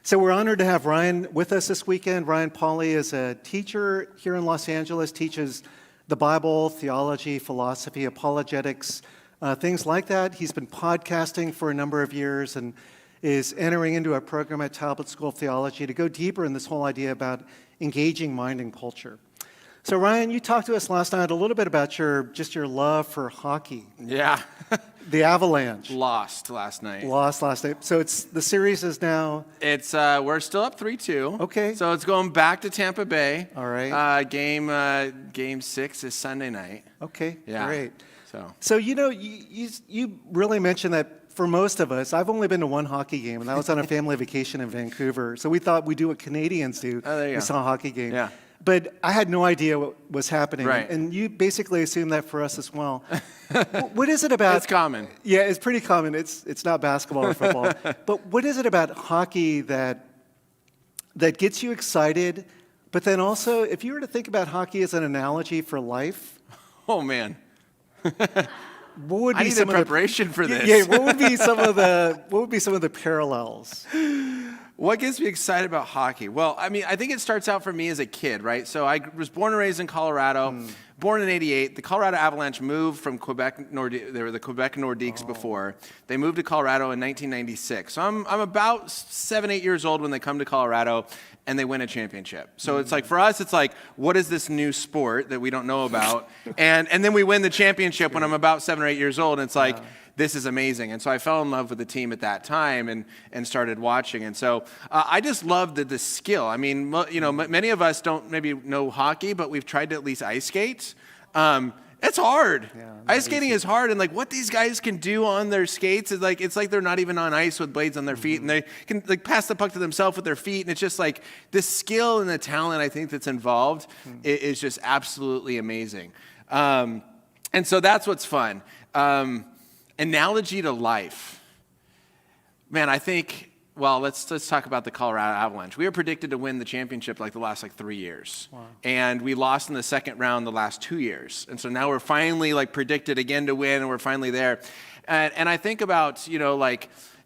So we're honored to have Ryan with us this weekend. Ryan Pauly is a teacher here in Los Angeles, teaches the Bible, theology, philosophy, apologetics, things like that. He's been podcasting for a number of years and is entering into a program at Talbot School of Theology to go deeper in this whole idea about engaging mind and culture. So Ryan, you talked to us last night a little bit about your love for hockey. Yeah. The Avalanche. Lost last night. Lost last night. So the series is now... It's we're still up 3-2. Okay. So it's going back to Tampa Bay. All right. Game 6 is Sunday night. Okay, Yeah. great. So You really mentioned that for most of us, I've only been to one hockey game, and that was on a family vacation in Vancouver. So we thought we'd do what Canadians do. Oh, there you we go. saw a hockey game. Yeah. But I had no idea what was happening. Right. And you basically assumed that for us as well. What is it about... It's common. Yeah, it's pretty common. It's not basketball or football. But what is it about hockey that gets you excited? But then also, if you were to think about hockey as an analogy for life... Oh, man. What would be I need some a preparation for this. Yeah, what would be some of the parallels? What gets me excited about hockey? Well, I mean, I think it starts out for me as a kid, right? So I was born and raised in Colorado, born in '88. The Colorado Avalanche moved from Quebec, they were the Quebec Nordiques before. They moved to Colorado in 1996. So I'm about 7, 8 years old when they come to Colorado and they win a championship. So it's like, for us, it's like, what is this new sport that we don't know about? and then we win the championship when I'm about 7 or 8 years old, and it's like, this is amazing. And so I fell in love with the team at that time and started watching. And so I just loved the skill. I mean, many of us don't maybe know hockey, but we've tried to at least ice skate. It's hard. Yeah, ice skating is hard, and like what these guys can do on their skates is like it's like they're not even on ice with blades on their feet, and they can like pass the puck to themselves with their feet, and it's just like the skill and the talent I think that's involved is just absolutely amazing. And so that's what's fun. Analogy to life. Man, I think, well, let's talk about the Colorado Avalanche. We were predicted to win the championship like the last 3 years. Wow. And we lost in the second round the last 2 years. And so now we're finally like predicted again to win, and we're finally there. And I think about,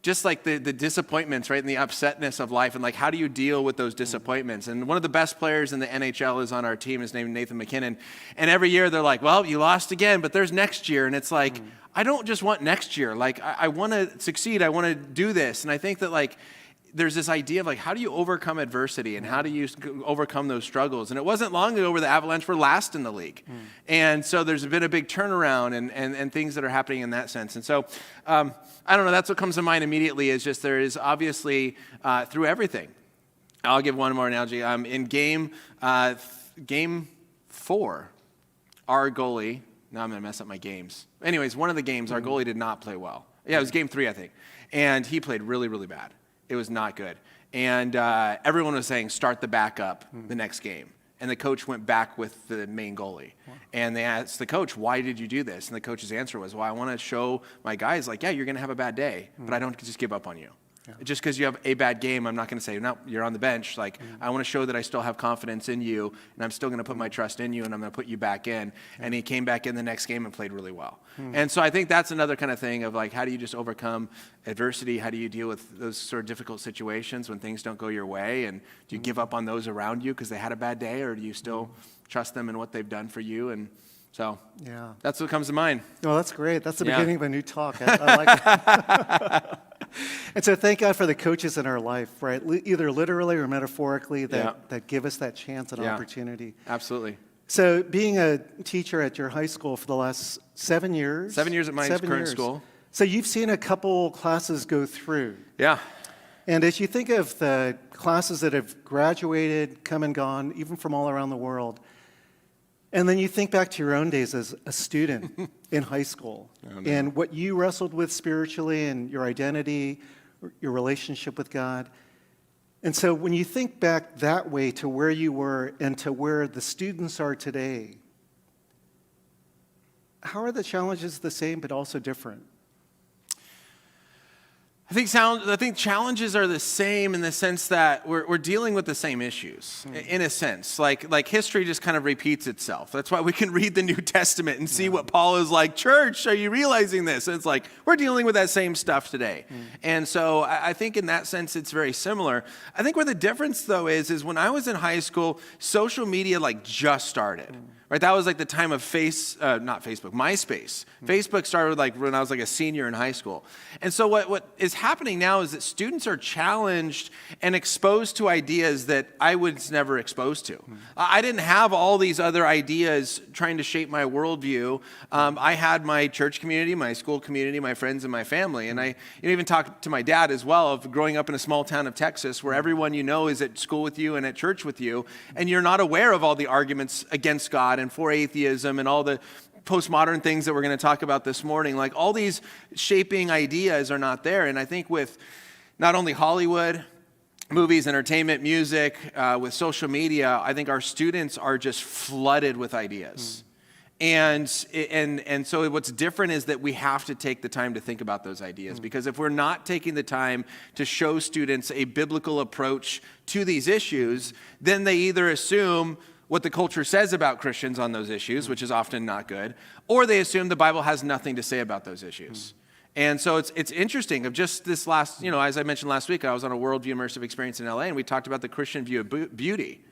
just like the disappointments, right, and the upsetness of life, and like how do you deal with those disappointments? And one of the best players in the NHL is on our team. His name is Nathan McKinnon. And every year they're like, well, you lost again, but there's next year. And it's like, I don't just want next year. Like, I want to succeed. I want to do this. And I think that like there's this idea of like, how do you overcome adversity and how do you overcome those struggles? And it wasn't long ago where the Avalanche were last in the league. And so there's been a big turnaround and things that are happening in that sense. And so, I don't know, that's what comes to mind immediately is just there is obviously through everything. I'll give one more analogy. In game 4, our goalie, now I'm going to mess up my games. Anyways, one of the games, our goalie did not play well. Yeah, it was game 3, I think. And he played really, really bad. It was not good. And everyone was saying, start the backup the next game. And the coach went back with the main goalie. And they asked the coach, why did you do this? And the coach's answer was, well, I want to show my guys, like, yeah, you're going to have a bad day, but I don't just give up on you. Yeah. Just because you have a bad game, I'm not going to say, no, you're on the bench. Like, I want to show that I still have confidence in you, and I'm still going to put my trust in you, and I'm going to put you back in. And he came back in the next game and played really well. And so I think that's another kind of thing of like, how do you just overcome adversity? How do you deal with those sort of difficult situations when things don't go your way? And do you give up on those around you because they had a bad day, or do you still trust them in what they've done for you? And so that's what comes to mind. Oh, that's great. That's the beginning of a new talk. I like it. And so thank God for the coaches in our life, right? Either literally or metaphorically that give us that chance and opportunity. Absolutely. So being a teacher at your high school for the last 7 years. 7 years at my current school. So you've seen a couple classes go through. Yeah. And as you think of the classes that have graduated, come and gone, even from all around the world, and then you think back to your own days as a student in high school and what you wrestled with spiritually and your identity, your relationship with God. And so when you think back that way to where you were and to where the students are today, how are the challenges the same but also different? I think challenges are the same in the sense that we're dealing with the same issues, in a sense. Like history just kind of repeats itself. That's why we can read the New Testament and see what Paul is like, church, are you realizing this? And it's like, we're dealing with that same stuff today. And so I think in that sense, it's very similar. I think where the difference, though, is when I was in high school, social media just started. Right, that was like the time of MySpace. Facebook started when I was a senior in high school. And so what is happening now is that students are challenged and exposed to ideas that I was never exposed to. I didn't have all these other ideas trying to shape my worldview. I had my church community, my school community, my friends, and my family. And I even talked to my dad as well of growing up in a small town of Texas where everyone you know is at school with you and at church with you, and you're not aware of all the arguments against God and for atheism and all the postmodern things that we're going to talk about this morning. Like all these shaping ideas are not there. And I think with not only Hollywood, movies, entertainment, music, with social media, I think our students are just flooded with ideas. And so what's different is that we have to take the time to think about those ideas, because if we're not taking the time to show students a biblical approach to these issues, then they either assume what the culture says about Christians on those issues, which is often not good, or they assume the Bible has nothing to say about those issues. And so it's interesting. Of just this last, as I mentioned last week, I was on a worldview immersive experience in LA, and we talked about the Christian view of beauty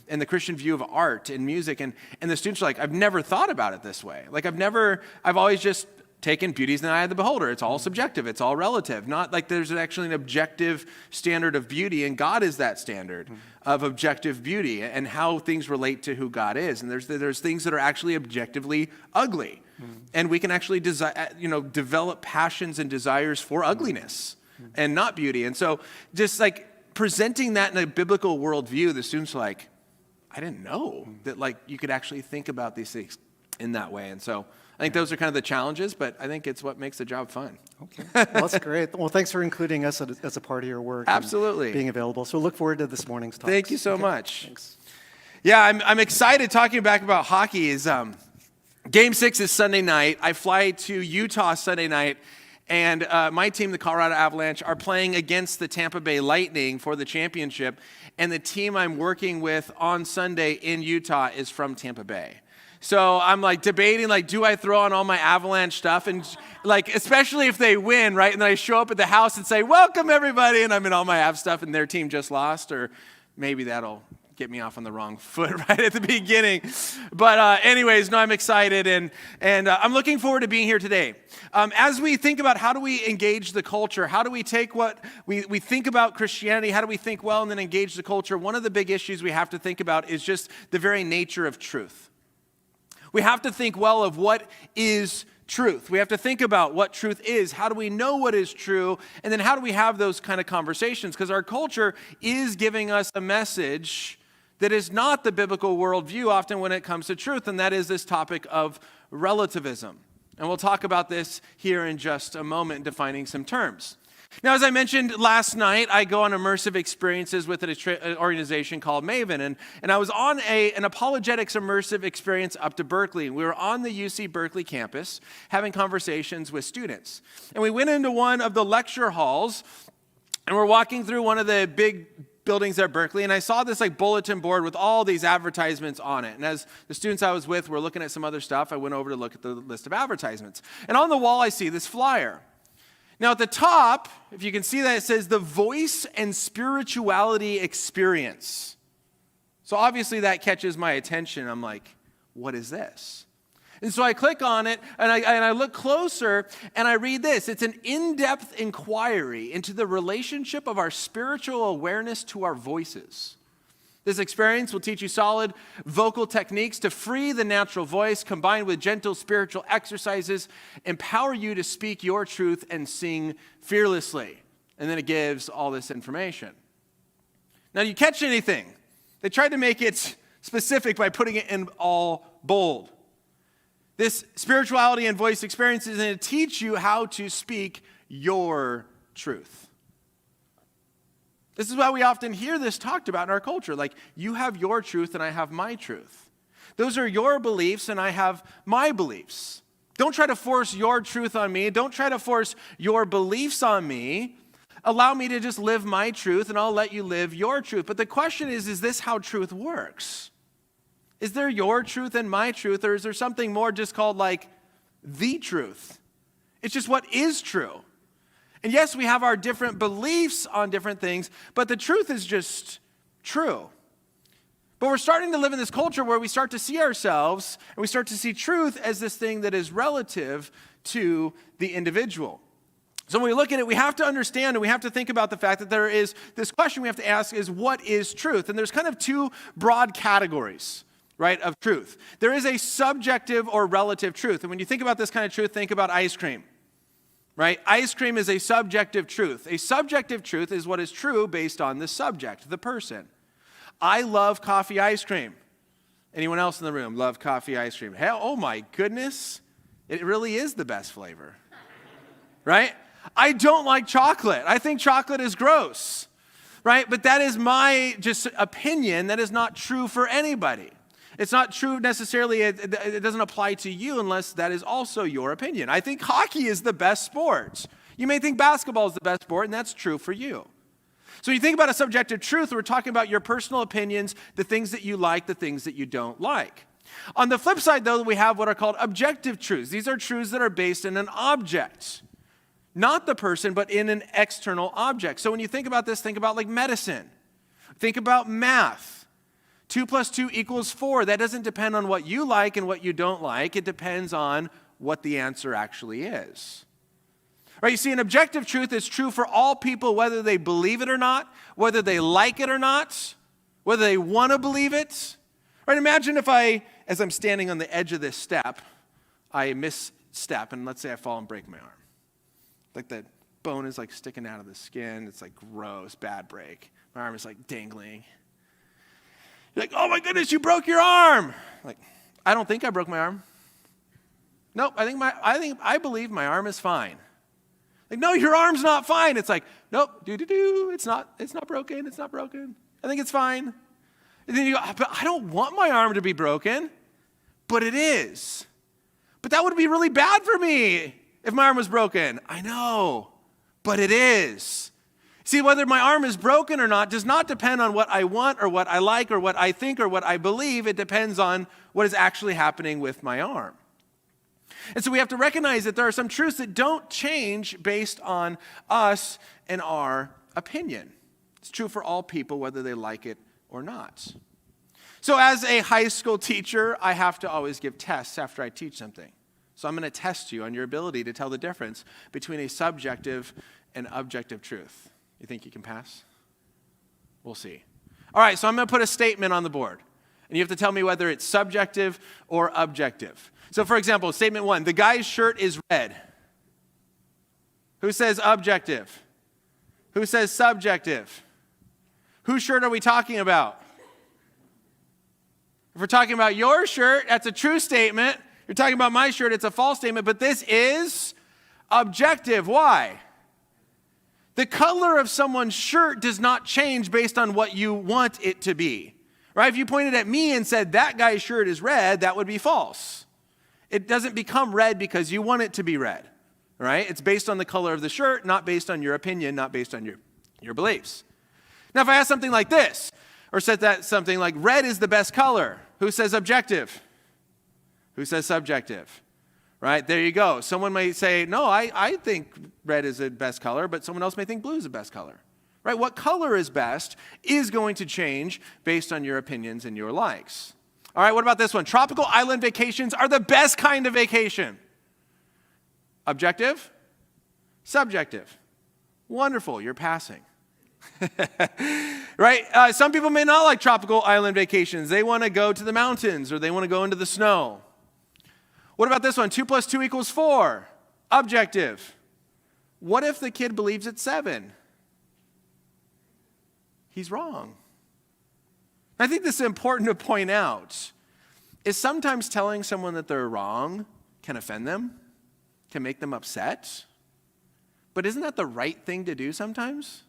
and the Christian view of art and music. And the students are like, I've never thought about it this way. I've always just taken beauty's in the eye of the beholder. It's all subjective. It's all relative. Not like there's actually an objective standard of beauty, and God is that standard of objective beauty and how things relate to who God is. And there's things that are actually objectively ugly. And we can actually develop passions and desires for ugliness and not beauty. And so just presenting that in a biblical worldview, the students are like, I didn't know that you could actually think about these things in that way. And so I think those are kind of the challenges, but I think it's what makes the job fun. Okay, well, that's great. Well, thanks for including us as a part of your work. Absolutely. And being available. So look forward to this morning's talks. Thank you so much. Thanks. Yeah, I'm excited talking back about hockey. Game 6 is Sunday night. I fly to Utah Sunday night, and my team, the Colorado Avalanche, are playing against the Tampa Bay Lightning for the championship, and the team I'm working with on Sunday in Utah is from Tampa Bay. So I'm debating, do I throw on all my Avalanche stuff? And especially if they win, right? And then I show up at the house and say, welcome everybody. And I'm in all my Av stuff and their team just lost. Or maybe that'll get me off on the wrong foot right at the beginning. But anyways, no, I'm excited. And I'm looking forward to being here today. As we think about how do we engage the culture, how do we take what we think about Christianity, how do we think well and then engage the culture? One of the big issues we have to think about is just the very nature of truth. We have to think well of what is truth. We have to think about what truth is. How do we know what is true? And then how do we have those kind of conversations? Because our culture is giving us a message that is not the biblical worldview often when it comes to truth, and that is this topic of relativism. And we'll talk about this here in just a moment, defining some terms. Now, as I mentioned last night, I go on immersive experiences with an organization called Maven, and I was on an apologetics immersive experience up to Berkeley. We were on the UC Berkeley campus having conversations with students. And we went into one of the lecture halls, and we're walking through one of the big buildings at Berkeley, and I saw this bulletin board with all these advertisements on it. And as the students I was with were looking at some other stuff, I went over to look at the list of advertisements. And on the wall, I see this flyer. Now at the top, if you can see that, it says the Voice and Spirituality Experience. So obviously that catches my attention. I'm like, what is this? And so I click on it, and I look closer, and I read this. It's an in-depth inquiry into the relationship of our spiritual awareness to our voices. This experience will teach you solid vocal techniques to free the natural voice, combined with gentle spiritual exercises, empower you to speak your truth and sing fearlessly. And then it gives all this information. Now, do you catch anything? They tried to make it specific by putting it in all bold. This spirituality and voice experience is going to teach you how to speak your truth. This is why we often hear this talked about in our culture. You have your truth and I have my truth. Those are your beliefs and I have my beliefs. Don't try to force your truth on me. Don't try to force your beliefs on me. allow me to just live my truth, and I'll let you live your truth. But the question is this how truth works? Is there your truth and my truth, or is there something more just called like the truth? It's just what is true. And yes, we have our different beliefs on different things, but the truth is just true. But we're starting to live in this culture where we start to see ourselves and we start to see truth as this thing that is relative to the individual. So when we look at it, we have to understand and we have to think about the fact that there is this question we have to ask is, what is truth? And there's kind of two broad categories, right, of truth. There is a subjective or relative truth. And when you think about this kind of truth, think about ice cream, right? Ice cream is a subjective truth. A subjective truth is what is true based on the subject, the person. I love coffee ice cream. Anyone else in the room love coffee ice cream? Hell, oh my goodness, it really is the best flavor, right? I don't like chocolate. I think chocolate is gross, right? But that is my just opinion. That is not true for anybody. It's not true necessarily. It doesn't apply to you unless that is also your opinion. I think hockey is the best sport. You may think basketball is the best sport, and that's true for you. So when you think about a subjective truth, we're talking about your personal opinions, the things that you like, the things that you don't like. On the flip side, though, we have what are called objective truths. These are truths that are based in an object. Not the person, but in an external object. So when you think about this, think about like medicine. Think about math. 2 + 2 = 4. That doesn't depend on what you like and what you don't like. It depends on what the answer actually is. Right? You see, an objective truth is true for all people, whether they believe it or not, whether they like it or not, whether they want to believe it. Right? Imagine if as I'm standing on the edge of this step, I misstep, and let's say I fall and break my arm. Like the bone is like sticking out of the skin. It's like gross, bad break. My arm is like dangling. You're like, oh my goodness, you broke your arm. Like, I don't think I broke my arm. Nope, I believe my arm is fine. Like, no, your arm's not fine. It's like, nope, it's not broken, it's not broken. I think it's fine. And then you go, but I don't want my arm to be broken, but it is. But that would be really bad for me if my arm was broken. I know, but it is. See, whether my arm is broken or not does not depend on what I want or what I like or what I think or what I believe. It depends on what is actually happening with my arm. And so we have to recognize that there are some truths that don't change based on us and our opinion. It's true for all people, whether they like it or not. So as a high school teacher, I have to always give tests after I teach something. So I'm going to test you on your ability to tell the difference between a subjective and objective truth. You think you can pass? We'll see. All right, so I'm going to put a statement on the board. And you have to tell me whether it's subjective or objective. So for example, statement 1, the guy's shirt is red. Who says objective? Who says subjective? Whose shirt are we talking about? If we're talking about your shirt, that's a true statement. If you're talking about my shirt, it's a false statement, but this is objective. Why? The color of someone's shirt does not change based on what you want it to be. Right? If you pointed at me and said that guy's shirt is red, that would be false. It doesn't become red because you want it to be red. Right? It's based on the color of the shirt, not based on your opinion, not based on your beliefs. Now, if I ask something like this, or said that something like red is the best color, who says objective? Who says subjective? Right? There you go. Someone may say, no, I think red is the best color, but someone else may think blue is the best color. Right? What color is best is going to change based on your opinions and your likes. All right, what about this one? Tropical island vacations are the best kind of vacation. Objective? Subjective. Wonderful, you're passing. Right? Some people may not like tropical island vacations. They want to go to the mountains or they want to go into the snow. What about this one? 2 + 2 = 4. Objective. What if the kid believes it's 7? He's wrong. I think this is important to point out, is sometimes telling someone that they're wrong can offend them, can make them upset. But isn't that the right thing to do sometimes?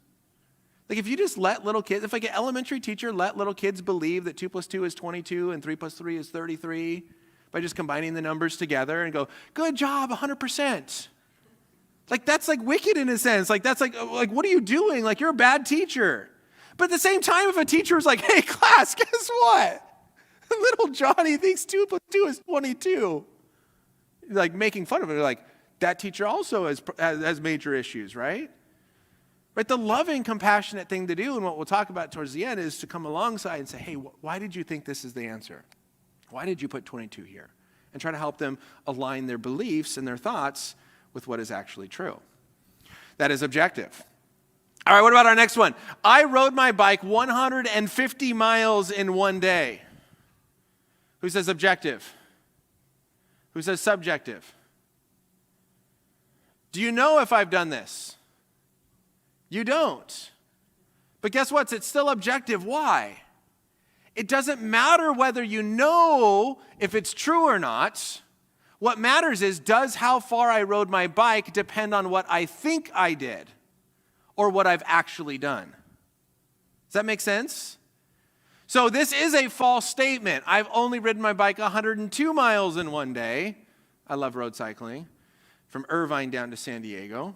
Like if you just let little kids, if like an elementary teacher let little kids believe that 2 + 2 is 22 and 3 + 3 is 33 by just combining the numbers together and go, good job, 100%. Like, that's like wicked in a sense. Like, that's like, what are you doing? Like, you're a bad teacher. But at the same time, if a teacher was like, hey, class, guess what? Little Johnny thinks 2 plus 2 is 22. Like, making fun of it. Like, that teacher also has major issues, right? Right? The loving, compassionate thing to do, and what we'll talk about towards the end, is to come alongside and say, hey, why did you think this is the answer? Why did you put 22 here? And try to help them align their beliefs and their thoughts with what is actually true. That is objective. All right, what about our next one? I rode my bike 150 miles in one day. Who says objective? Who says subjective? Do you know if I've done this? You don't. But guess what? It's still objective. Why? It doesn't matter whether you know if it's true or not. What matters is, does how far I rode my bike depend on what I think I did or what I've actually done? Does that make sense? So this is a false statement. I've only ridden my bike 102 miles in one day. I love road cycling. From Irvine down to San Diego.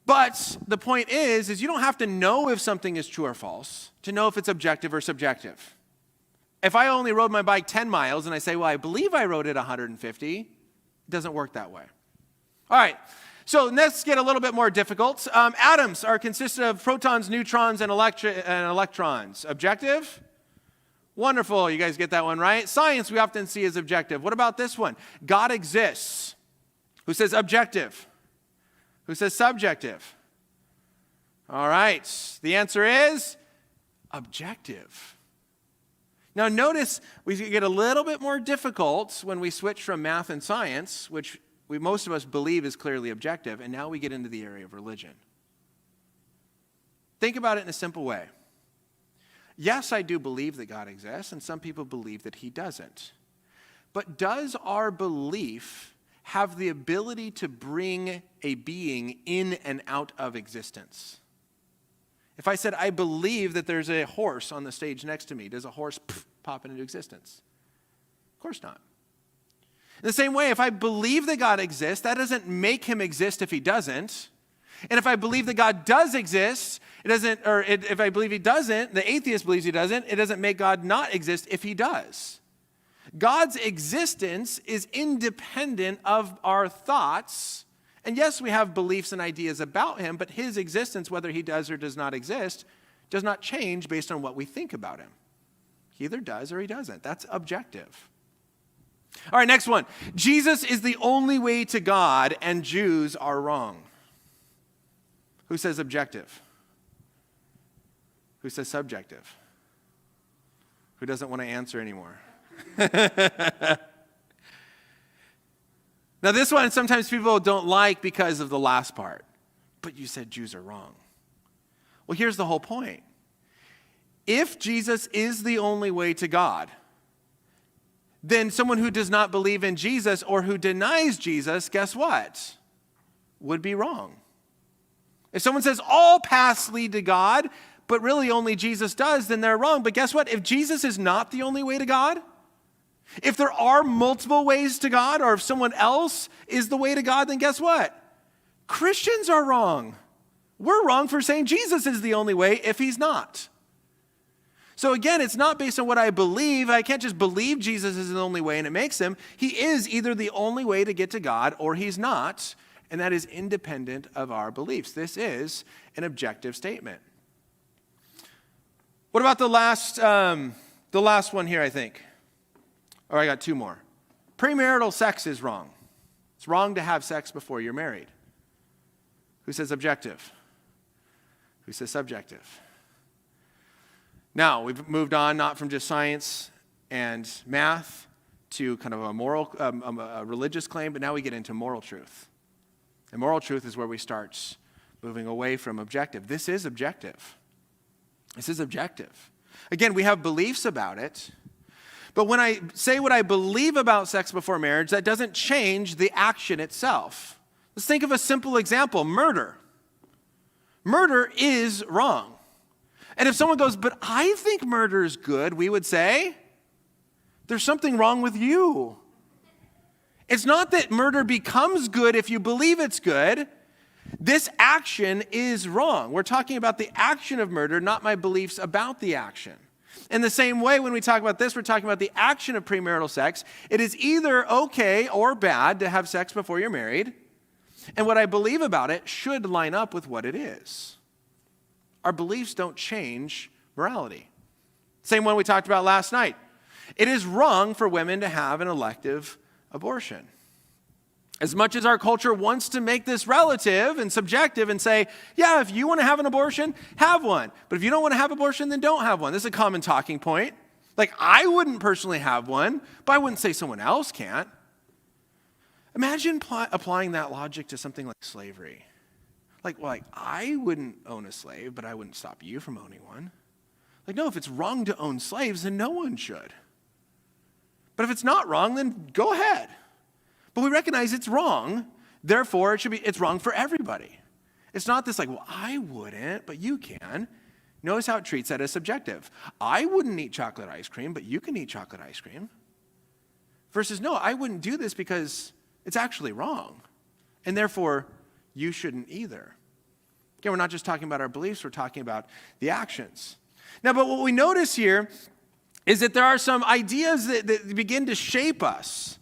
But the point is you don't have to know if something is true or false to know if it's objective or subjective. If I only rode my bike 10 miles and I say, well, I believe I rode it 150, it doesn't work that way. All right, so let's get a little bit more difficult. Atoms are consisted of protons, neutrons, and electrons. Objective? Wonderful, you guys get that one right. Science we often see as objective. What about this one? God exists. Who says objective? Who says subjective? All right, the answer is objective. Now notice we get a little bit more difficult when we switch from math and science, which most of us believe is clearly objective, and now we get into the area of religion. Think about it in a simple way. Yes, I do believe that God exists, and some people believe that he doesn't. But does our belief have the ability to bring a being in and out of existence? If I said, I believe that there's a horse on the stage next to me, does a horse pop into existence? Of course not. In the same way, if I believe that God exists, that doesn't make him exist if he doesn't. And if I believe that God does exist, if I believe he doesn't, the atheist believes he doesn't, it doesn't make God not exist if he does. God's existence is independent of our thoughts. And yes, we have beliefs and ideas about him, but his existence, whether he does or does not exist, does not change based on what we think about him. He either does or he doesn't. That's objective. All right, next one. Jesus is the only way to God, and Jews are wrong. Who says objective? Who says subjective? Who doesn't want to answer anymore? Now this one sometimes people don't like because of the last part. But you said Jews are wrong. Well, here's the whole point. If Jesus is the only way to God, then someone who does not believe in Jesus or who denies Jesus, guess what? Would be wrong. If someone says all paths lead to God, but really only Jesus does, then they're wrong. But guess what? If Jesus is not the only way to God, if there are multiple ways to God, or if someone else is the way to God, then guess what? Christians are wrong. We're wrong for saying Jesus is the only way if he's not. So again, it's not based on what I believe. I can't just believe Jesus is the only way and it makes him. He is either the only way to get to God or he's not, and that is independent of our beliefs. This is an objective statement. What about the last one here, I think? Oh, I got two more. Premarital sex is wrong. It's wrong to have sex before you're married. Who says objective? Who says subjective? Now, we've moved on not from just science and math to kind of a religious claim, but now we get into moral truth. And moral truth is where we start moving away from objective. This is objective. This is objective. Again, we have beliefs about it, but when I say what I believe about sex before marriage, that doesn't change the action itself. Let's think of a simple example, murder. Murder is wrong. And if someone goes, but I think murder is good, we would say, there's something wrong with you. It's not that murder becomes good if you believe it's good. This action is wrong. We're talking about the action of murder, not my beliefs about the action. In the same way, when we talk about this, we're talking about the action of premarital sex. It is either okay or bad to have sex before you're married, and what I believe about it should line up with what it is. Our beliefs don't change morality. Same one we talked about last night. It is wrong for women to have an elective abortion. As much as our culture wants to make this relative and subjective and say, yeah, if you want to have an abortion, have one. But if you don't want to have an abortion, then don't have one. This is a common talking point. Like, I wouldn't personally have one, but I wouldn't say someone else can't. Imagine applying that logic to something like slavery. Like, I wouldn't own a slave, but I wouldn't stop you from owning one. Like, no, if it's wrong to own slaves, then no one should. But if it's not wrong, then go ahead. But we recognize it's wrong, therefore it's wrong for everybody. It's not this like, well, I wouldn't, but you can. Notice how it treats that as subjective. I wouldn't eat chocolate ice cream, but you can eat chocolate ice cream. Versus, no, I wouldn't do this because it's actually wrong, and therefore you shouldn't either. Again, we're not just talking about our beliefs, we're talking about the actions. Now, but what we notice here is that there are some ideas that begin to shape us.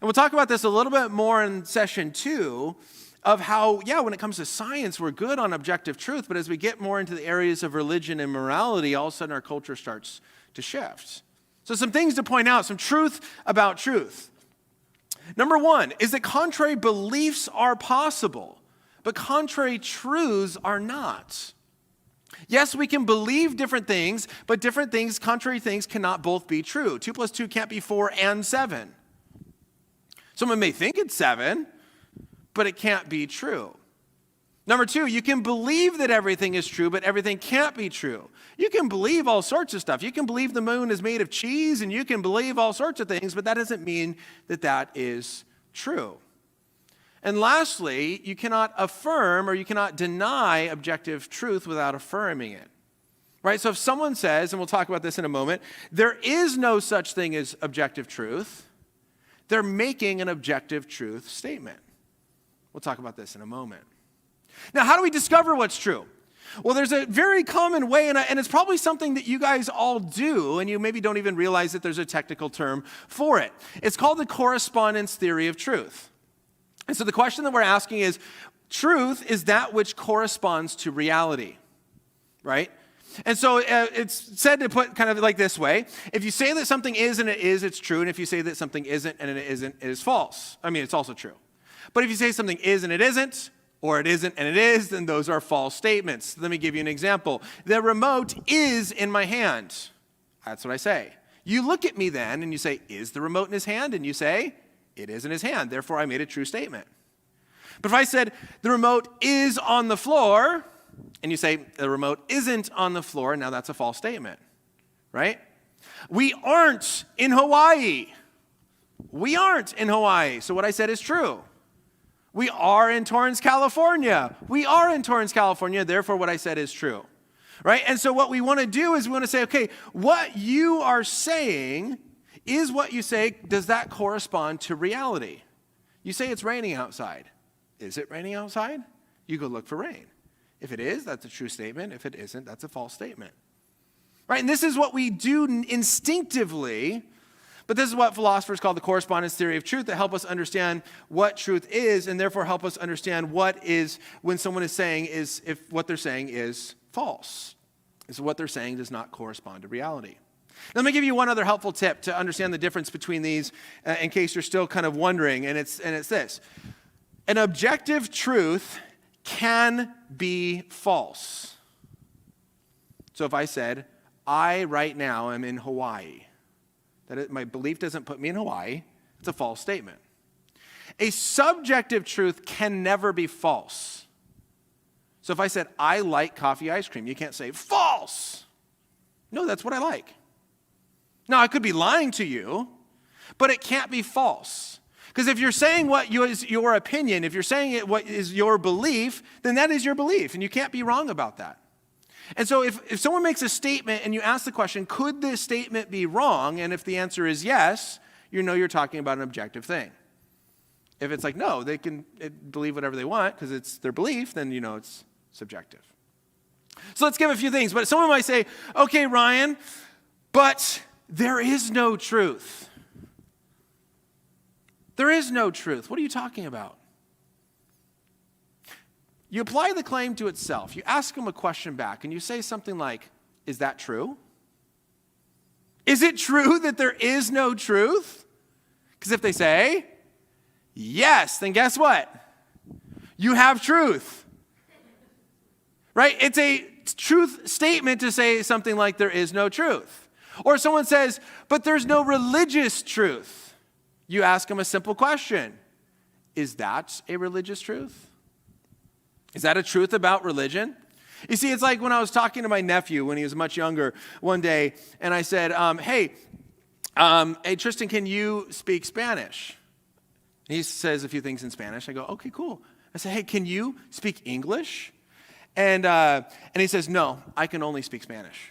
And we'll talk about this a little bit more in session 2 of how, when it comes to science, we're good on objective truth, but as we get more into the areas of religion and morality, all of a sudden our culture starts to shift. So some things to point out, some truth about truth. Number 1 is that contrary beliefs are possible, but contrary truths are not. Yes, we can believe different things, but different things, contrary things, cannot both be true. 2 plus 2 can't be 4 and 7. Someone may think it's 7, but it can't be true. Number 2, you can believe that everything is true, but everything can't be true. You can believe all sorts of stuff. You can believe the moon is made of cheese, and you can believe all sorts of things, but that doesn't mean that that is true. And lastly, you cannot affirm or you cannot deny objective truth without affirming it. Right? So if someone says, and we'll talk about this in a moment, there is no such thing as objective truth, they're making an objective truth statement. We'll talk about this in a moment. Now, how do we discover what's true? Well, there's a very common way, and it's probably something that you guys all do, and you maybe don't even realize that there's a technical term for it. It's called the correspondence theory of truth. And so the question that we're asking is, truth is that which corresponds to reality, right? And so it's said to put kind of like this way. If you say that something is and it is, it's true. And if you say that something isn't and it isn't, it is false. I mean, it's also true. But if you say something is and it isn't, or it isn't and it is, then those are false statements. Let me give you an example. The remote is in my hand. That's what I say. You look at me then and you say, is the remote in his hand? And you say, it is in his hand. Therefore, I made a true statement. But if I said, the remote is on the floor, and you say, the remote isn't on the floor, now that's a false statement, right? We aren't in Hawaii. We aren't in Hawaii. So what I said is true. We are in Torrance, California. We are in Torrance, California. Therefore, what I said is true, right? And so what we want to do is we want to say, okay, what you are saying is what you say. Does that correspond to reality? You say it's raining outside. Is it raining outside? You go look for rain. If it is, that's a true statement. If it isn't, that's a false statement. Right? And this is what we do instinctively, but this is what philosophers call the correspondence theory of truth that help us understand what truth is and therefore help us understand what is when someone is saying is if what they're saying is false. Is what they're saying does not correspond to reality. Now, let me give you one other helpful tip to understand the difference between these in case you're still kind of wondering, and it's this. An objective truth can be false. So if I said, I right now am in Hawaii, my belief doesn't put me in Hawaii, it's a false statement. A subjective truth can never be false. So if I said, I like coffee ice cream, you can't say, false. No, that's what I like. Now, I could be lying to you, but it can't be false. Because if you're saying what is your opinion, if you're saying what is your belief, then that is your belief, and you can't be wrong about that. And so if someone makes a statement and you ask the question, could this statement be wrong? And if the answer is yes, you know you're talking about an objective thing. If it's like, no, they can believe whatever they want because it's their belief, then it's subjective. So let's give a few things. But someone might say, okay, Ryan, but there is no truth. There is no truth. What are you talking about? You apply the claim to itself. You ask them a question back, and you say something like, is that true? Is it true that there is no truth? Because if they say, yes, then guess what? You have truth. Right? It's a truth statement to say something like there is no truth. Or someone says, but there's no religious truth. You ask them a simple question. Is that a religious truth? Is that a truth about religion? You see, it's like when I was talking to my nephew when he was much younger one day, and I said, hey, Tristan, can you speak Spanish? He says a few things in Spanish. I go, okay, cool. I said, hey, can you speak English? And he says, no, I can only speak Spanish.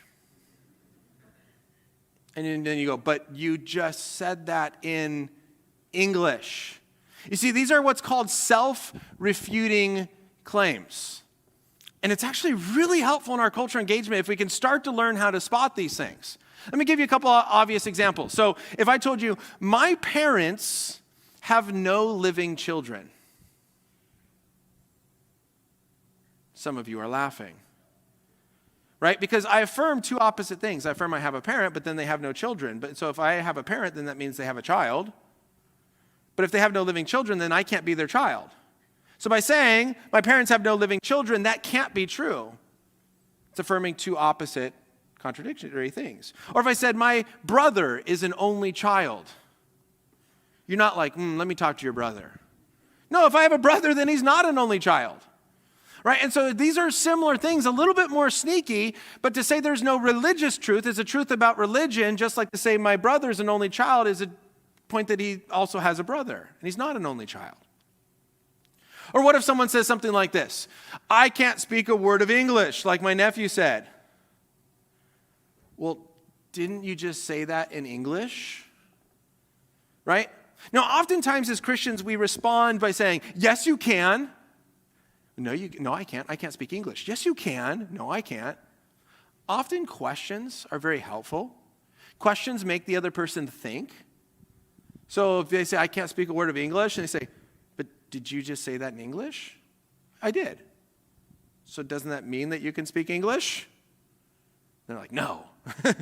And then you go, but you just said that in English. You see, these are what's called self-refuting claims. And it's actually really helpful in our cultural engagement if we can start to learn how to spot these things. Let me give you a couple of obvious examples. So if I told you, my parents have no living children. Some of you are laughing. Right? Because I affirm two opposite things. I affirm I have a parent, but then they have no children. But so if I have a parent, then that means they have a child. But if they have no living children, then I can't be their child. So by saying my parents have no living children, that can't be true. It's affirming two opposite contradictory things. Or if I said my brother is an only child, you're not like, let me talk to your brother. No, if I have a brother, then he's not an only child. Right? And so these are similar things, a little bit more sneaky, but to say there's no religious truth is a truth about religion, just like to say my brother's an only child is a point that he also has a brother, and he's not an only child. Or what if someone says something like this? I can't speak a word of English, like my nephew said. Well, didn't you just say that in English? Right? Now, oftentimes as Christians, we respond by saying, yes, you can. No, I can't. I can't speak English. Yes, you can. No, I can't. Often questions are very helpful. Questions make the other person think. So if they say, I can't speak a word of English, and they say, but did you just say that in English? I did. So doesn't that mean that you can speak English? They're like, no. I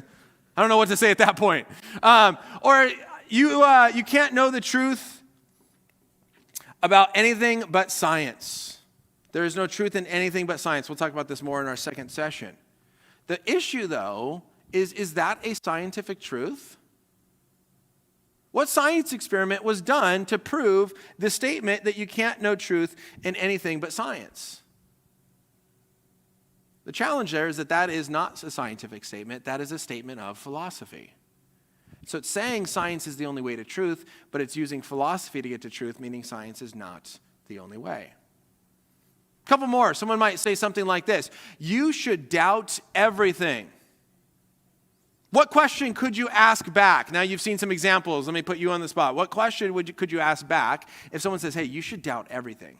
don't know what to say at that point. Or you can't know the truth about anything but science. There is no truth in anything but science. We'll talk about this more in our second session. The issue, though, is that a scientific truth? What science experiment was done to prove the statement that you can't know truth in anything but science? The challenge there is that is not a scientific statement. That is a statement of philosophy. So it's saying science is the only way to truth, but it's using philosophy to get to truth, meaning science is not the only way. A couple more. Someone might say something like this. You should doubt everything. What question could you ask back? Now you've seen some examples. Let me put you on the spot. What question could you ask back if someone says, hey, you should doubt everything?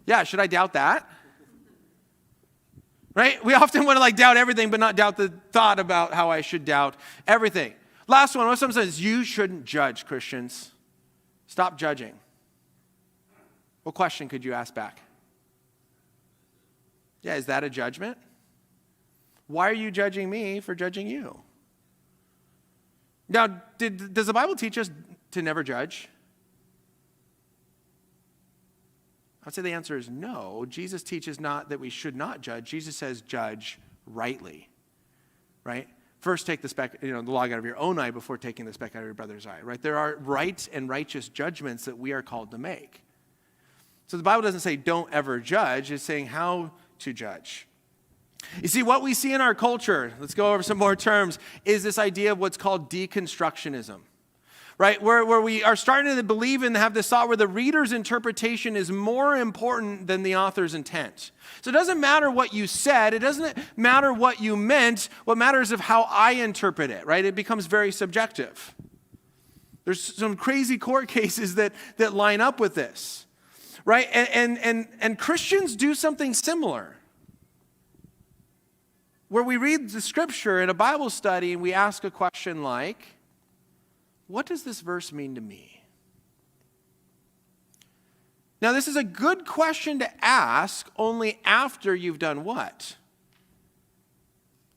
Yeah, should I doubt that? Right? We often want to doubt everything, but not doubt the thought about how I should doubt everything. Last one. What if someone says, you shouldn't judge, Christians. Stop judging. What question could you ask back? Yeah, is that a judgment? Why are you judging me for judging you? Now, does the Bible teach us to never judge? I'd say the answer is no. Jesus teaches not that we should not judge. Jesus says judge rightly, right? First take the log out of your own eye before taking the speck out of your brother's eye, right? There are right and righteous judgments that we are called to make. So the Bible doesn't say don't ever judge. It's saying how to judge. You see, what we see in our culture, let's go over some more terms, is this idea of what's called deconstructionism, right? Where we are starting to believe and have this thought where the reader's interpretation is more important than the author's intent. So it doesn't matter what you said. It doesn't matter what you meant. What matters is how I interpret it, right? It becomes very subjective. There's some crazy court cases that line up with this, right? And Christians do something similar, where we read the scripture in a Bible study and we ask a question like, what does this verse mean to me? Now, this is a good question to ask only after you've done what?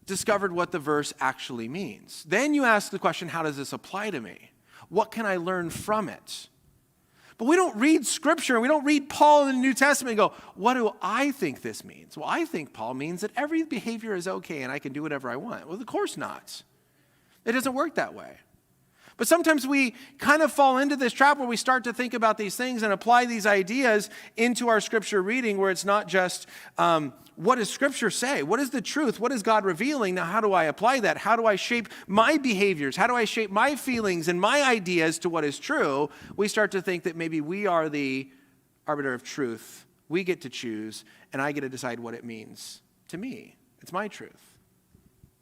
Discovered what the verse actually means. Then you ask the question, how does this apply to me? What can I learn from it? But we don't read scripture, we don't read Paul in the New Testament and go, what do I think this means? Well, I think Paul means that every behavior is okay and I can do whatever I want. Well, of course not. It doesn't work that way. But sometimes we kind of fall into this trap where we start to think about these things and apply these ideas into our scripture reading, where it's not just, what does scripture say? What is the truth? What is God revealing? Now, how do I apply that? How do I shape my behaviors? How do I shape my feelings and my ideas to what is true? We start to think that maybe we are the arbiter of truth. We get to choose, and I get to decide what it means to me. It's my truth.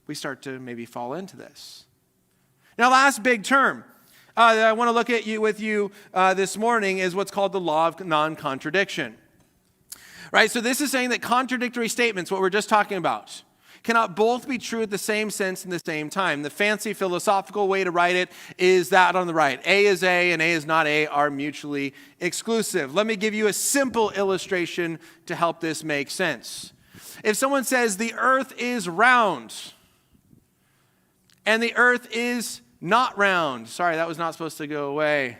We start to maybe fall into this. Now, last big term that I want to look at with you this morning is what's called the law of non-contradiction. Right? So this is saying that contradictory statements, what we're just talking about, cannot both be true at the same sense in the same time. The fancy philosophical way to write it is that on the right. A is A and A is not A are mutually exclusive. Let me give you a simple illustration to help this make sense. If someone says the earth is round and the earth is not round. Sorry, that was not supposed to go away.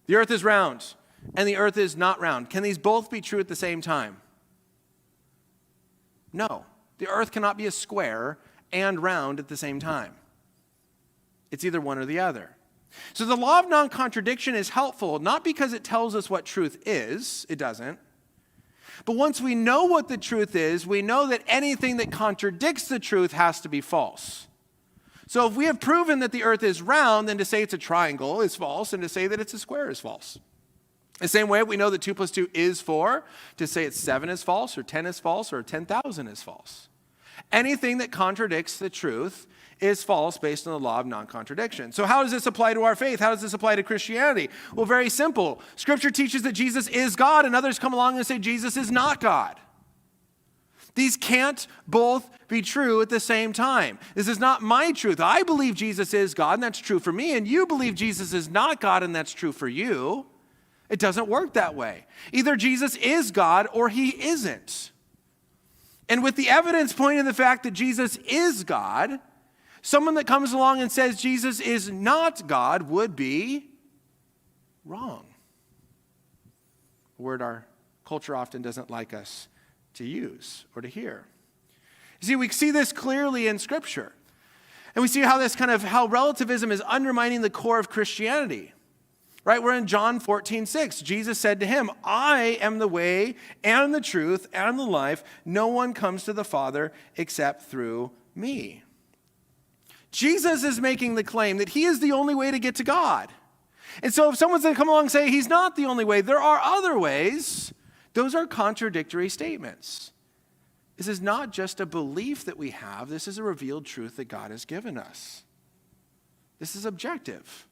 The earth is round and the earth is not round. Can these both be true at the same time? No. The earth cannot be a square and round at the same time. It's either one or the other. So the law of non-contradiction is helpful, not because it tells us what truth is. It doesn't. But once we know what the truth is, we know that anything that contradicts the truth has to be false. So if we have proven that the earth is round, then to say it's a triangle is false, and to say that it's a square is false. The same way we know that 2 plus 2 is 4, to say it's 7 is false, or 10 is false, or 10,000 is false. Anything that contradicts the truth is false based on the law of non-contradiction. So how does this apply to our faith? How does this apply to Christianity? Well, very simple. Scripture teaches that Jesus is God, and others come along and say Jesus is not God. These can't both be true at the same time. This is not my truth. I believe Jesus is God, and that's true for me, and you believe Jesus is not God, and that's true for you. It doesn't work that way. Either Jesus is God or he isn't. And with the evidence pointing to the fact that Jesus is God, someone that comes along and says Jesus is not God would be wrong. A word our culture often doesn't like us to use or to hear. You see, we see this clearly in Scripture. And we see how relativism is undermining the core of Christianity. Right? We're in John 14:6. Jesus said to him, I am the way and the truth and the life. No one comes to the Father except through me. Jesus is making the claim that he is the only way to get to God. And so if someone's going to come along and say he's not the only way, there are other ways, those are contradictory statements. This is not just a belief that we have. This is a revealed truth that God has given us. This is objective.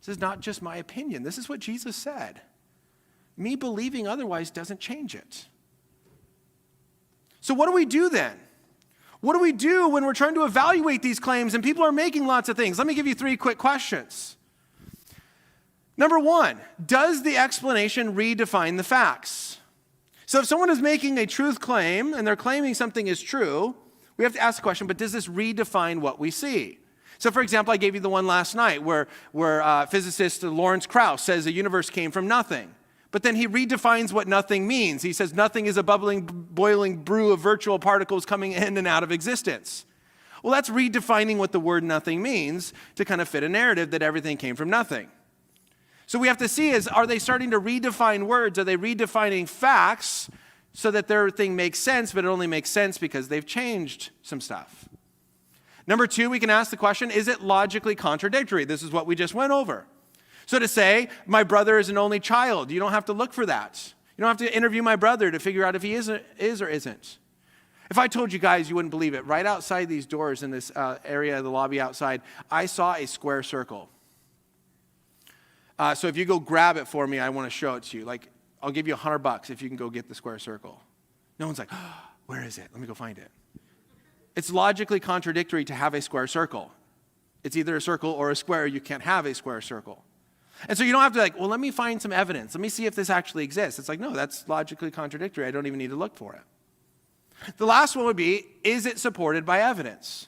This is not just my opinion. This is what Jesus said. Me believing otherwise doesn't change it. So what do we do then? What do we do when we're trying to evaluate these claims and people are making lots of things? Let me give you 3 quick questions. Number 1, does the explanation redefine the facts? So if someone is making a truth claim and they're claiming something is true, we have to ask the question, but does this redefine what we see? So for example, I gave you the one last night where physicist Lawrence Krauss says the universe came from nothing. But then he redefines what nothing means. He says nothing is a bubbling, boiling brew of virtual particles coming in and out of existence. Well, that's redefining what the word nothing means to kind of fit a narrative that everything came from nothing. So we have to see are they starting to redefine words? Are they redefining facts so that their thing makes sense, but it only makes sense because they've changed some stuff? Number 2, we can ask the question, is it logically contradictory? This is what we just went over. So to say, my brother is an only child, you don't have to look for that. You don't have to interview my brother to figure out if he is or isn't. If I told you guys, you wouldn't believe it. Right outside these doors in this area of the lobby outside, I saw a square circle. So if you go grab it for me, I want to show it to you. Like, I'll give you $100 if you can go get the square circle. No one's like, oh, where is it? Let me go find it. It's logically contradictory to have a square circle. It's either a circle or a square. You can't have a square circle. And so you don't have to like, well, let me find some evidence. Let me see if this actually exists. It's like, no, that's logically contradictory. I don't even need to look for it. The last one would be, is it supported by evidence?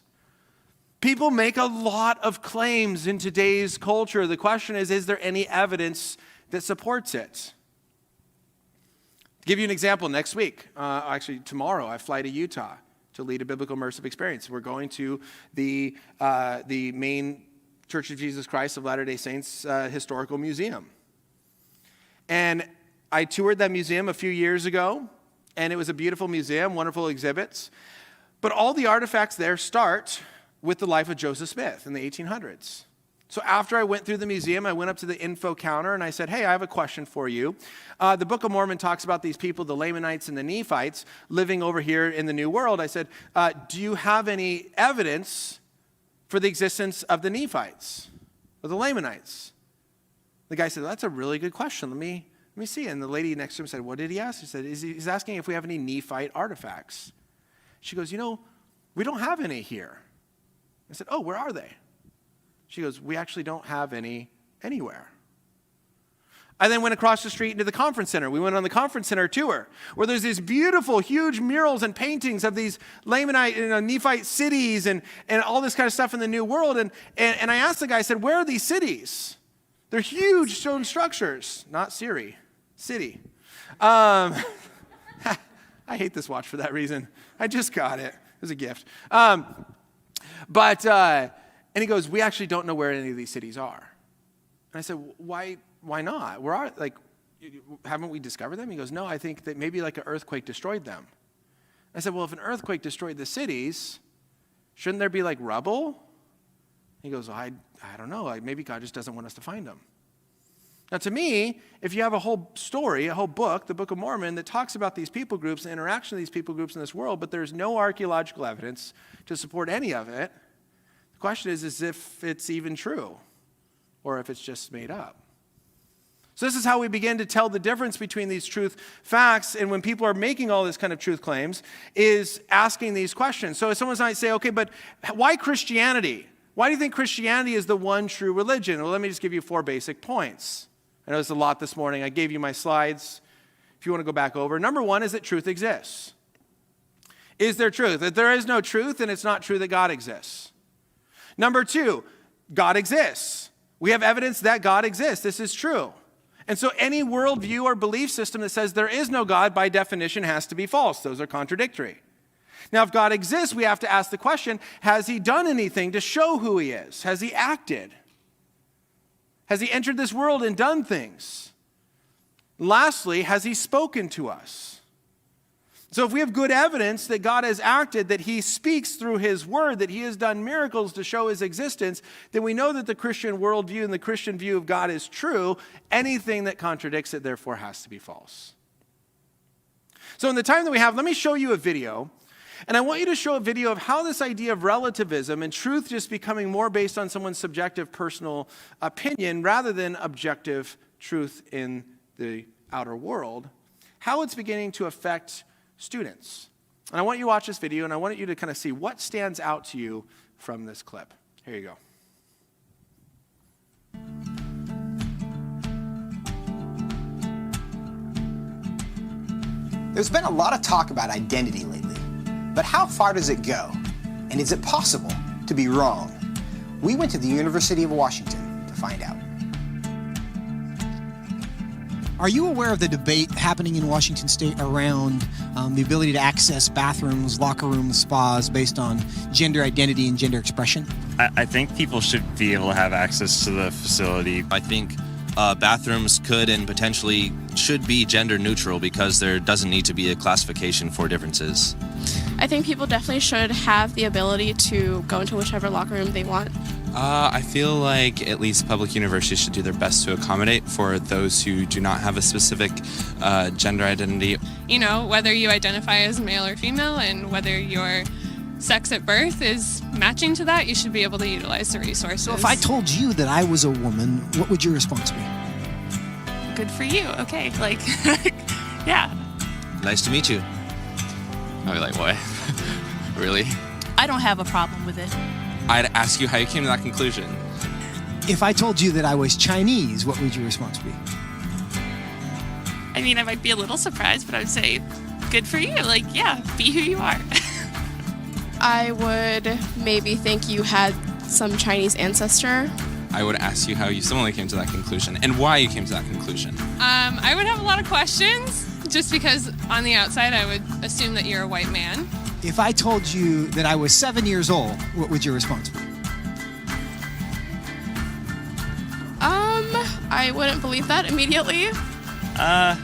People make a lot of claims in today's culture. The question is there any evidence that supports it? To give you an example, next week, actually tomorrow, I fly to Utah to lead a biblical immersive experience. We're going to the main Church of Jesus Christ of Latter-day Saints historical museum. And I toured that museum a few years ago, and it was a beautiful museum, wonderful exhibits. But all the artifacts there start with the life of Joseph Smith in the 1800s. So after I went through the museum, I went up to the info counter and I said, hey, I have a question for you. The Book of Mormon talks about these people, the Lamanites and the Nephites, living over here in the New World. I said, do you have any evidence for the existence of the Nephites or the Lamanites? The guy said, that's a really good question. Let me see. And the lady next to him said, what did he ask? He said, he's asking if we have any Nephite artifacts. She goes, we don't have any here. I said, oh, where are they? She goes, we actually don't have any anywhere. I then went across the street into the conference center. We went on the conference center tour where there's these beautiful, huge murals and paintings of these Lamanite, Nephite cities and all this kind of stuff in the New World. And I asked the guy, I said, where are these cities? They're huge stone structures. Not Siri, city. I hate this watch for that reason. I just got it. It was a gift. And he goes, we actually don't know where any of these cities are. And I said, why not? Haven't we discovered them? He goes, no, I think that maybe like an earthquake destroyed them. I said, well, if an earthquake destroyed the cities, shouldn't there be like rubble? He goes, well, I don't know. Maybe God just doesn't want us to find them. Now, to me, if you have a whole story, a whole book, the Book of Mormon, that talks about these people groups, the interaction of these people groups in this world, but there's no archaeological evidence to support any of it, the question is if it's even true or if it's just made up. So this is how we begin to tell the difference between these truth facts and when people are making all this kind of truth claims is asking these questions. So if someone might say, okay, but why Christianity? Why do you think Christianity is the one true religion? Well, let me just give you 4 basic points. I know it's a lot this morning. I gave you my slides. If you want to go back over. Number 1 is that truth exists. Is there truth? If there is no truth, then it's not true that God exists. Number 2, God exists. We have evidence that God exists. This is true. And so any worldview or belief system that says there is no God, by definition, has to be false. Those are contradictory. Now, if God exists, we have to ask the question, has he done anything to show who he is? Has he acted? Has he entered this world and done things? Lastly, has he spoken to us? So if we have good evidence that God has acted, that he speaks through his word, that he has done miracles to show his existence, then we know that the Christian worldview and the Christian view of God is true. Anything that contradicts it, therefore, has to be false. So in the time that we have, let me show you a video. And I want you to show a video of how this idea of relativism and truth just becoming more based on someone's subjective personal opinion rather than objective truth in the outer world, how it's beginning to affect students. And I want you to watch this video, and I want you to kind of see what stands out to you from this clip. Here you go. There's been a lot of talk about identity lately, but how far does it go? And is it possible to be wrong? We went to the University of Washington to find out. Are you aware of the debate happening in Washington State around the ability to access bathrooms, locker rooms, spas based on gender identity and gender expression? I think people should be able to have access to the facility. I think bathrooms could and potentially should be gender neutral because there doesn't need to be a classification for differences. I think people definitely should have the ability to go into whichever locker room they want. I feel like at least public universities should do their best to accommodate for those who do not have a specific gender identity. you know, whether you identify as male or female and whether your sex at birth is matching to that, you should be able to utilize the resources. So if I told you that I was a woman, what would your response be? Good for you. Okay. Like, yeah. Nice to meet you. I'd be like, what? Really? I don't have a problem with it. I'd ask you how you came to that conclusion. If I told you that I was Chinese, what would your response be? I mean, I might be a little surprised, but I would say, good for you. Like, yeah, be who you are. I would maybe think you had some Chinese ancestor. I would ask you how you similarly came to that conclusion and why you came to that conclusion. I would have a lot of questions just because on the outside I would assume that you're a white man. If I told you that I was 7 years old, what would your response be? I wouldn't believe that immediately. I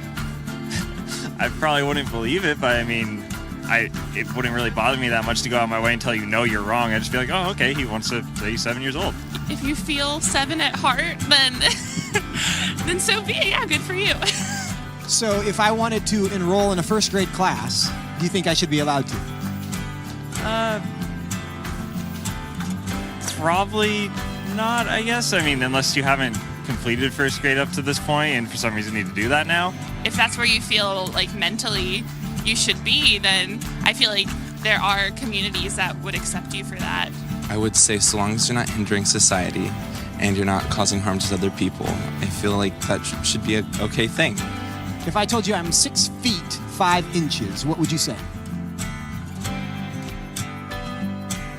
probably wouldn't believe it, but I mean, it wouldn't really bother me that much to go out of my way and tell you, no, you're wrong. I'd just be like, oh, okay, he wants to say he's 7 years old. If you feel 7 at heart, then then so be it. Yeah, good for you. So if I wanted to enroll in a first grade class, do you think I should be allowed to? Probably not, I guess. I mean, unless you haven't completed first grade up to this point and for some reason need to do that now. If that's where you feel like mentally you should be, then I feel like there are communities that would accept you for that. I would say so long as you're not hindering society and you're not causing harm to other people, I feel like that should be an okay thing. If I told you I'm 6 feet 5 inches, what would you say?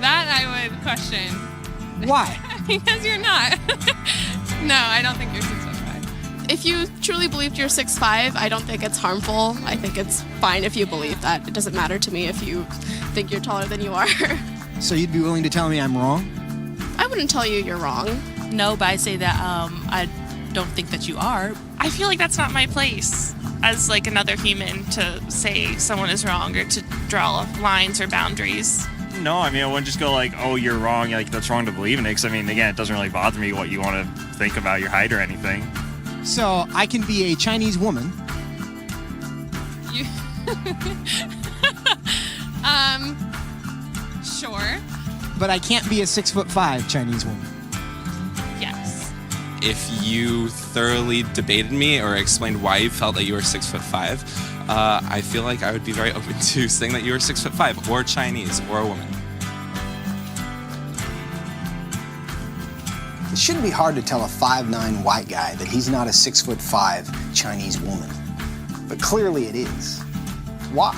That I would question. Why? Because you're not. No, I don't think you're 6'5". If you truly believed you're 6'5", I don't think it's harmful. I think it's fine if you believe that. It doesn't matter to me if you think you're taller than you are. So you'd be willing to tell me I'm wrong? I wouldn't tell you you're wrong. No, but I say that I don't think that you are. I feel like that's not my place as like another human to say someone is wrong or to draw lines or boundaries. No, I mean, I wouldn't just go like, oh, you're wrong, like that's wrong to believe in it. Because I mean, again, it doesn't really bother me what you want to think about your height or anything. So I can be a Chinese woman. You sure. But I can't be a 6'5" Chinese woman. Yes. If you thoroughly debated me or explained why you felt that you were 6'5", I feel like I would be very open to saying that you were 6'5", or Chinese, or a woman. It shouldn't be hard to tell a 5'9" white guy that he's not a 6'5" Chinese woman. But clearly it is. Why?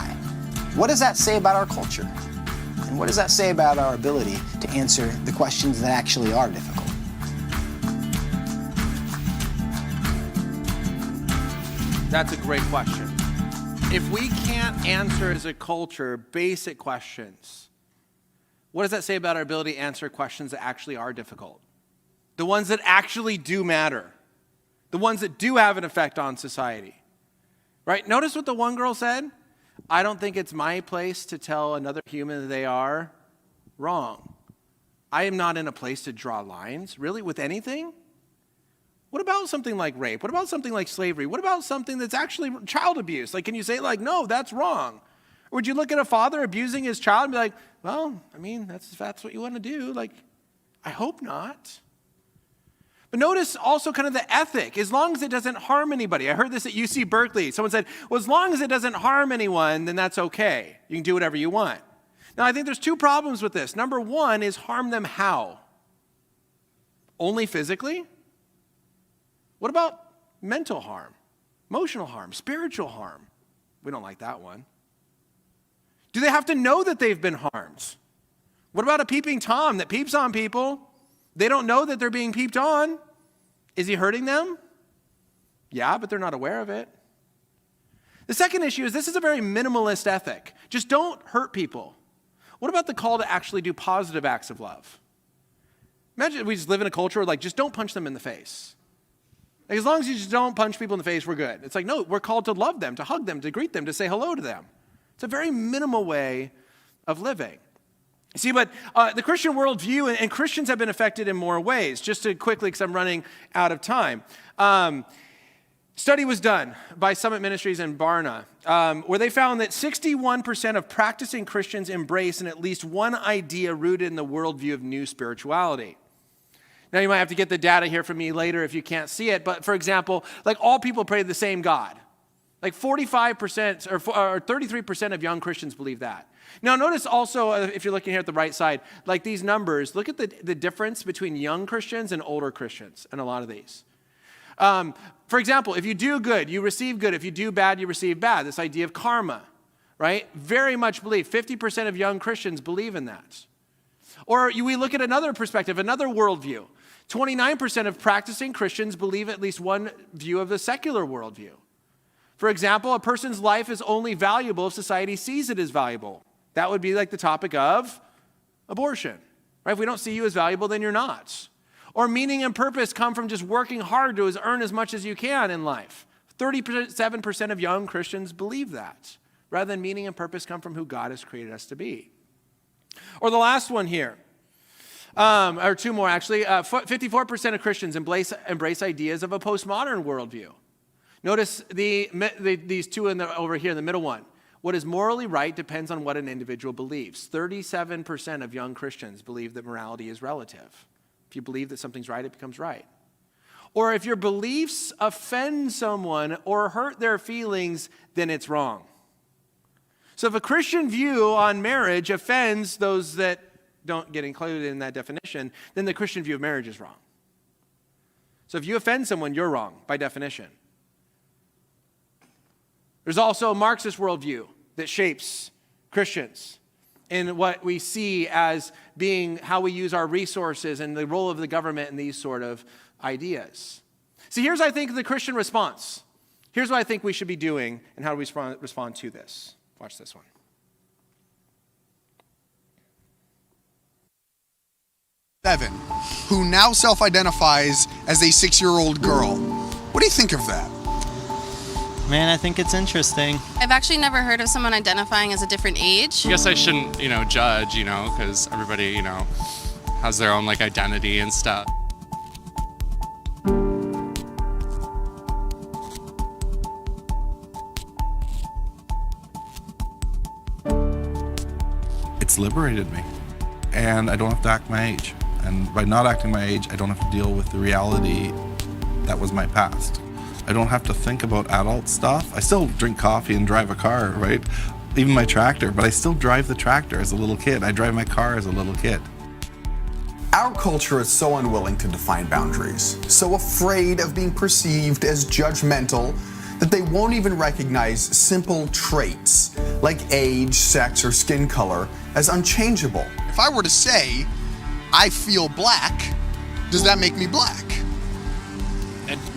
What does that say about our culture? And what does that say about our ability to answer the questions that actually are difficult? That's a great question. If we can't answer as a culture basic questions, what does that say about our ability to answer questions that actually are difficult? The ones that actually do matter. The ones that do have an effect on society. Right? Notice what the one girl said. I don't think it's my place to tell another human that they are wrong. I am not in a place to draw lines, really, with anything. What about something like rape? What about something like slavery? What about something that's actually child abuse? Like, can you say, like, no, that's wrong? Or would you look at a father abusing his child and be like, well, I mean, that's what you want to do. Like, I hope not. But notice also kind of the ethic, as long as it doesn't harm anybody. I heard this at UC Berkeley. Someone said, well, as long as it doesn't harm anyone, then that's okay. You can do whatever you want. Now, I think there's two problems with this. Number one is harm them how? Only physically? What about mental harm, emotional harm, spiritual harm? We don't like that one. Do they have to know that they've been harmed? What about a peeping Tom that peeps on people? They don't know that they're being peeped on. Is he hurting them? Yeah, but they're not aware of it. The second issue is this is a very minimalist ethic. Just don't hurt people. What about the call to actually do positive acts of love? Imagine we just live in a culture where, like, just don't punch them in the face. Like, as long as you just don't punch people in the face, we're good. It's like, no, we're called to love them, to hug them, to greet them, to say hello to them. It's a very minimal way of living. See, but the Christian worldview, and Christians have been affected in more ways. Just to quickly, because I'm running out of time. Study was done by Summit Ministries and Barna, where they found that 61% of practicing Christians embrace in at least one idea rooted in the worldview of new spirituality. Now, you might have to get the data here from me later if you can't see it, but for example, like all people pray to the same God. Like 45% or 33% of young Christians believe that. Now, notice also, if you're looking here at the right side, like these numbers, look at the difference between young Christians and older Christians in a lot of these. For example, if you do good, you receive good. If you do bad, you receive bad. This idea of karma, right? Very much believe. 50% of young Christians believe in that. Or we look at another perspective, another worldview. 29% of practicing Christians believe at least one view of the secular worldview. For example, a person's life is only valuable if society sees it as valuable. That would be like the topic of abortion, right? If we don't see you as valuable, then you're not. Or meaning and purpose come from just working hard to earn as much as you can in life. 37% of young Christians believe that, rather than meaning and purpose come from who God has created us to be. Or the last one here, or two more actually, 54% of Christians embrace ideas of a postmodern worldview. Notice these two over here, the middle one. What is morally right depends on what an individual believes. 37% of young Christians believe that morality is relative. If you believe that something's right, it becomes right. Or if your beliefs offend someone or hurt their feelings, then it's wrong. So if a Christian view on marriage offends those that don't get included in that definition, then the Christian view of marriage is wrong. So if you offend someone, you're wrong by definition. There's also a Marxist worldview that shapes Christians in what we see as being how we use our resources and the role of the government and these sort of ideas. See, here's, I think, the Christian response. Here's what I think we should be doing and how do we respond to this. Watch this one. Seven, who now self-identifies as a 6-year-old girl. What do you think of that? Man, I think it's interesting. I've actually never heard of someone identifying as a different age. I guess I shouldn't, judge, because everybody, has their own identity and stuff. It's liberated me, and I don't have to act my age. And by not acting my age, I don't have to deal with the reality that was my past. I don't have to think about adult stuff. I still drink coffee and drive a car, right? Even my tractor, but I still drive the tractor as a little kid. I drive my car as a little kid. Our culture is so unwilling to define boundaries, so afraid of being perceived as judgmental, that they won't even recognize simple traits like age, sex, or skin color as unchangeable. If I were to say, I feel black, does that make me black?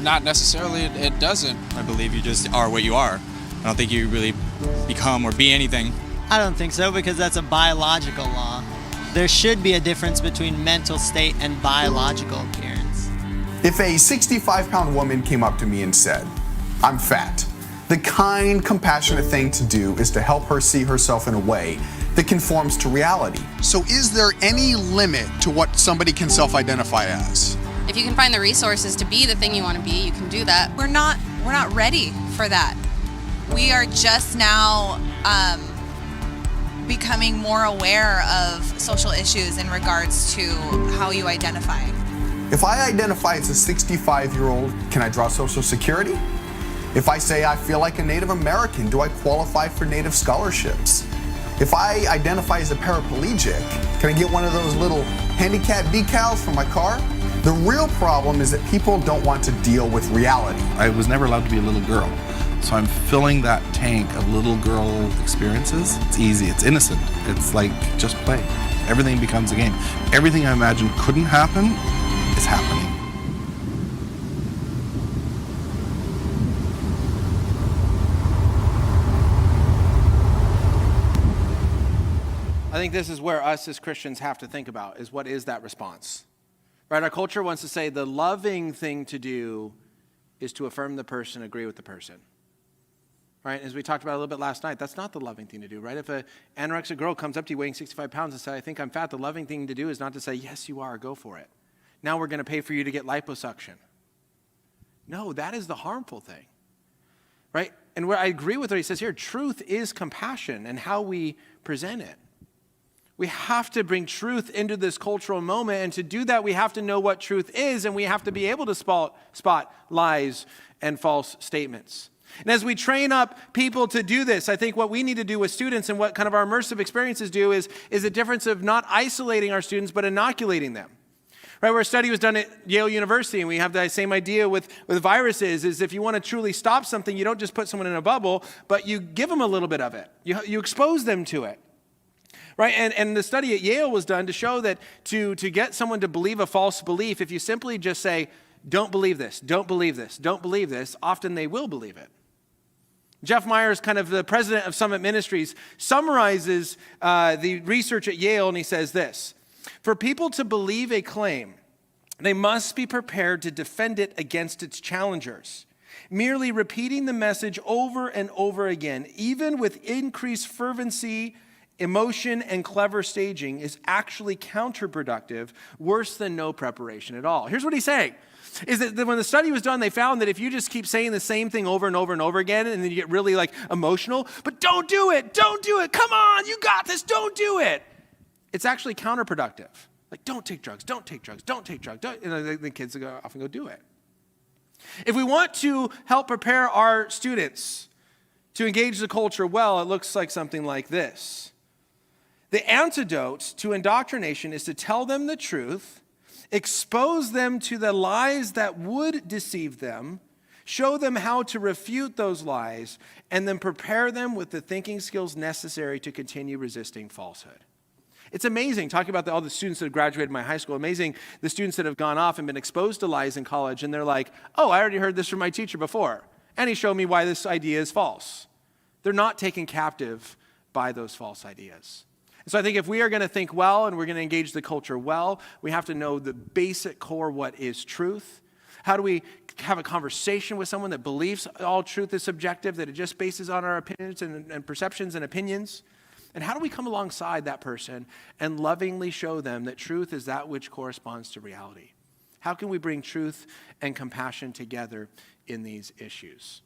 Not necessarily, it doesn't. I believe you just are what you are. I don't think you really become or be anything. I don't think so, because that's a biological law. There should be a difference between mental state and biological appearance. If a 65-pound woman came up to me and said, I'm fat, the kind, compassionate thing to do is to help her see herself in a way that conforms to reality. So is there any limit to what somebody can self-identify as? If you can find the resources to be the thing you want to be, you can do that. We're not ready for that. We are just now becoming more aware of social issues in regards to how you identify. If I identify as a 65-year-old, can I draw Social Security? If I say I feel like a Native American, do I qualify for Native scholarships? If I identify as a paraplegic, can I get one of those little handicap decals for my car? The real problem is that people don't want to deal with reality. I was never allowed to be a little girl. So I'm filling that tank of little girl experiences. It's easy, it's innocent. It's like just play. Everything becomes a game. Everything I imagined couldn't happen is happening. I think this is where us as Christians have to think about, is what is that response? Right? Our culture wants to say the loving thing to do is to affirm the person, agree with the person. Right? As we talked about a little bit last night, that's not the loving thing to do, right? If an anorexic girl comes up to you weighing 65 pounds and says, I think I'm fat, the loving thing to do is not to say, yes, you are, go for it. Now we're going to pay for you to get liposuction. No, that is the harmful thing. right? And where I agree with what he says here, truth is compassion and how we present it. We have to bring truth into this cultural moment, and to do that, we have to know what truth is, and we have to be able to spot lies and false statements. And as we train up people to do this, I think what we need to do with students and what kind of our immersive experiences do is a difference of not isolating our students, but inoculating them. Right, where a study was done at Yale University, and we have the same idea with viruses, is if you want to truly stop something, you don't just put someone in a bubble, but you give them a little bit of it. You expose them to it. Right, and the study at Yale was done to show that to get someone to believe a false belief, if you simply just say, don't believe this, don't believe this, don't believe this, often they will believe it. Jeff Myers, kind of the president of Summit Ministries, summarizes the research at Yale, and he says this: for people to believe a claim, they must be prepared to defend it against its challengers. Merely repeating the message over and over again, even with increased fervency, emotion, and clever staging, is actually counterproductive, worse than no preparation at all. Here's what he's saying, is that when the study was done, they found that if you just keep saying the same thing over and over and over again, and then you get really emotional, but don't do it, come on, you got this, don't do it. It's actually counterproductive. Don't take drugs, don't take drugs, don't take drugs. The kids often go do it. If we want to help prepare our students to engage the culture well, it looks like something like this. The antidote to indoctrination is to tell them the truth, expose them to the lies that would deceive them, show them how to refute those lies, and then prepare them with the thinking skills necessary to continue resisting falsehood. It's amazing, talking about all the students that have graduated my high school, amazing the students that have gone off and been exposed to lies in college, and they're like, oh, I already heard this from my teacher before, and he showed me why this idea is false. They're not taken captive by those false ideas. So I think if we are going to think well and we're going to engage the culture well, we have to know the basic core, what is truth. How do we have a conversation with someone that believes all truth is subjective, that it just bases on our opinions and perceptions and opinions? And how do we come alongside that person and lovingly show them that truth is that which corresponds to reality? How can we bring truth and compassion together in these issues?